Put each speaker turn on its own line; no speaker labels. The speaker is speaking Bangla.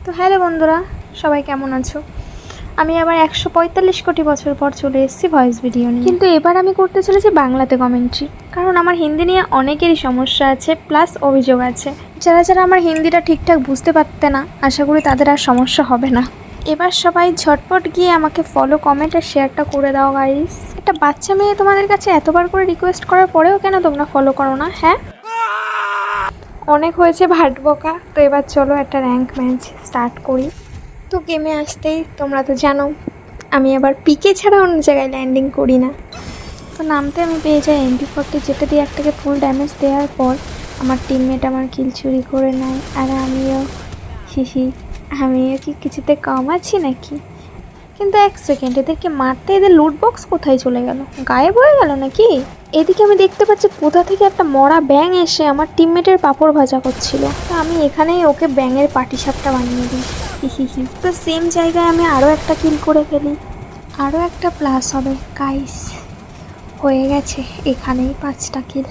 তো হ্যালো বন্ধুরা, সবাই কেমন আছো? আমি আবার 145 কোটি বছর পর চলে এসেছি ভয়েস ভিডিও নিয়ে। কিন্তু এবার আমি করতে চলেছি বাংলাতে কমেন্ট্রি, কারণ আমার হিন্দি নিয়ে অনেকেরই সমস্যা আছে, প্লাস অভিযোগ আছে। যারা যারা আমার হিন্দিটা ঠিকঠাক বুঝতে পারতে না, আশা করি তাদের আর সমস্যা হবে না। এবার সবাই ঝটপট গিয়ে আমাকে ফলো, কমেন্ট আর শেয়ারটা করে দাও গাইস। একটা বাচ্চা মেয়ে তোমাদের কাছে এতবার করে রিকোয়েস্ট করার পরেও কেন তোমরা ফলো করো না? হ্যাঁ, অনেক হয়েছে ভাট বকা। তো এবার চলো একটা র্যাঙ্ক ম্যাচ স্টার্ট করি। তো গেমে আসতেই তোমরা তো জানো আমি আবার পিকে ছাড়া অন্য জায়গায় ল্যান্ডিং করি না। তো নামতে আমি পেয়ে যাই MP40, যেটা দিয়ে একটাকে ফুল ড্যামেজ দেওয়ার পর আমার টিমমেট আমার কিল চুরি করে নেয়। আর আমিও কি কিছুতে কম আছি নাকি? কিন্তু এক সেকেন্ড, এদেরকে মারতে এদের লুট বক্স কোথায় চলে গেল? গায়েব হয়ে গেল নাকি? এদিকে আমি দেখতে পাচ্ছি কোথা থেকে একটা মরা ব্যাঙ এসে আমার টিমমেটের পাঁপড় ভাজা করছিল। তো আমি এখানেই ওকে ব্যাঙের পাটিসাপটা বানিয়ে দিই। তো সেম জায়গায় আমি আরও একটা কিল করে ফেলি, আরও একটা প্লাস হবে গাইস। হয়ে গেছে এখানেই 5টা কিল।